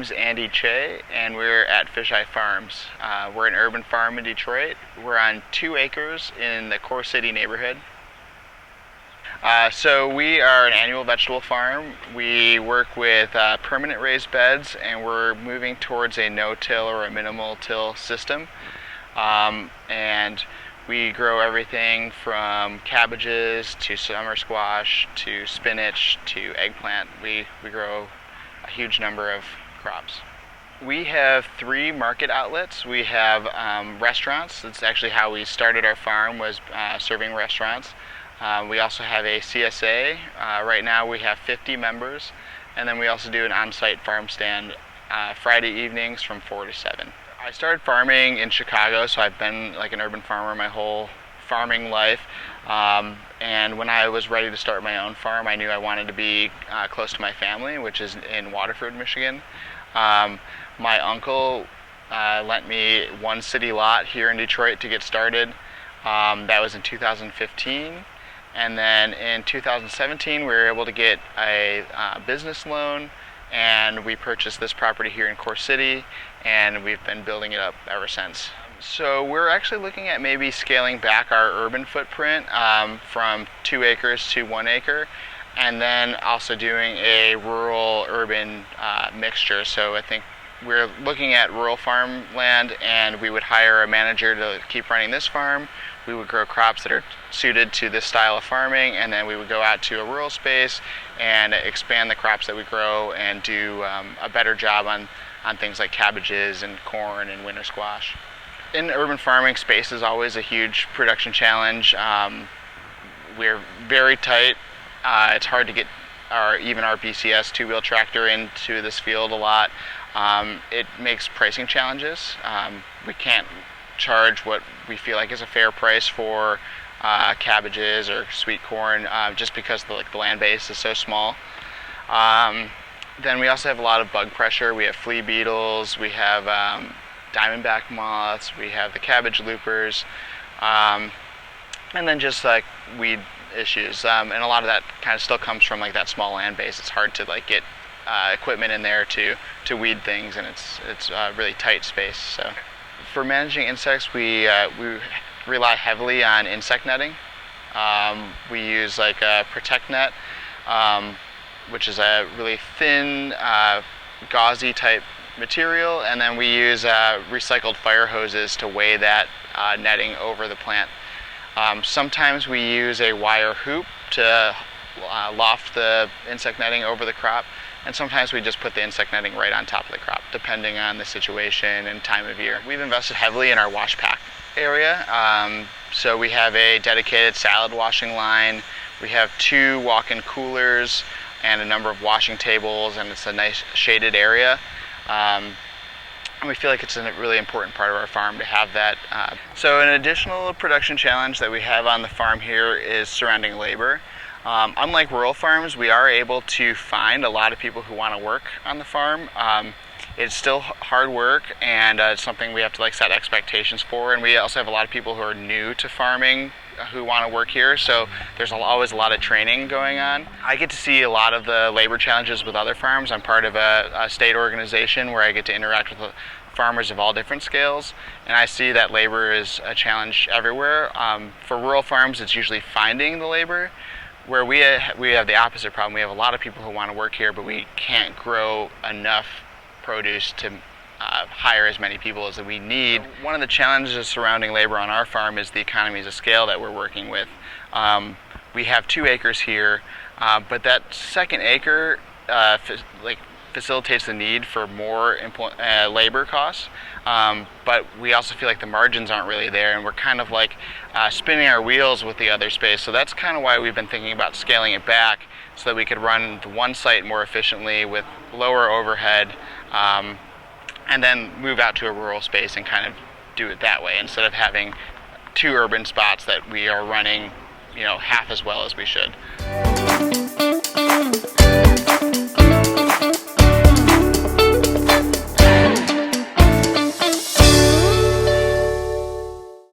name's Andy Che, and we're at Fisheye Farms. We're an urban farm in Detroit. We're on 2 acres in the Core City neighborhood. So we are an annual vegetable farm. We work with permanent raised beds, and we're moving towards a no-till or a minimal till system. And we grow everything from cabbages to summer squash to spinach to eggplant. We grow a huge number of crops. We have 3 market outlets. We have restaurants. That's actually how we started our farm, was serving restaurants. We also have a CSA. Right now we have 50 members. And then we also do an on-site farm stand Friday evenings from 4 to 7. I started farming in Chicago, so I've been like an urban farmer my whole farming life. And when I was ready to start my own farm, I knew I wanted to be close to my family, which is in Waterford, Michigan. My uncle lent me 1 city lot here in Detroit to get started. That was in 2015. And then in 2017, we were able to get a business loan, and we purchased this property here in Core City, and we've been building it up ever since. So we're actually looking at maybe scaling back our urban footprint from 2 acres to 1 acre, and then also doing a rural-urban mixture. So I think we're looking at rural farmland, and we would hire a manager to keep running this farm. We would grow crops that are suited to this style of farming, and then we would go out to a rural space and expand the crops that we grow and do a better job on things like cabbages and corn and winter squash. In urban farming, space is always a huge production challenge. We're very tight. It's hard to get even our BCS 2-wheel tractor into this field a lot. It makes pricing challenges. We can't charge what we feel like is a fair price for cabbages or sweet corn, just because the land base is so small. Then we also have a lot of bug pressure. We have flea beetles, we have diamondback moths, we have the cabbage loopers, and then just like weed issues. And a lot of that kind of still comes from like that small land base. It's hard to like get equipment in there to weed things, and it's a really tight space. So for managing insects, we rely heavily on insect netting. We use like a protect net, which is a really thin, gauzy type material, and then we use recycled fire hoses to weigh that netting over the plant. Sometimes we use a wire hoop to loft the insect netting over the crop, and sometimes we just put the insect netting right on top of the crop, depending on the situation and time of year. We've invested heavily in our wash pack area. So we have a dedicated salad washing line. We have 2 walk-in coolers and a number of washing tables, and it's a nice shaded area. And we feel like it's a really important part of our farm to have that. So an additional production challenge that we have on the farm here is surrounding labor. Unlike rural farms, we are able to find a lot of people who want to work on the farm. It's still hard work, and it's something we have to like set expectations for. And we also have a lot of people who are new to farming who want to work here, so there's always a lot of training going on. I get to see a lot of the labor challenges with other farms. I'm part of a state organization where I get to interact with farmers of all different scales, and I see that labor is a challenge everywhere. For rural farms, it's usually finding the labor, where we have the opposite problem. We have a lot of people who want to work here, but we can't grow enough produce to hire as many people as we need. One of the challenges surrounding labor on our farm is the economies of scale that we're working with. We have 2 acres here, but that 2nd acre facilitates the need for more labor costs, but we also feel like the margins aren't really there, and we're kind of like spinning our wheels with the other space. So that's kind of why we've been thinking about scaling it back, so that we could run the 1 site more efficiently with lower overhead, and then move out to a rural space and kind of do it that way, instead of having 2 urban spots that we are running, half as well as we should.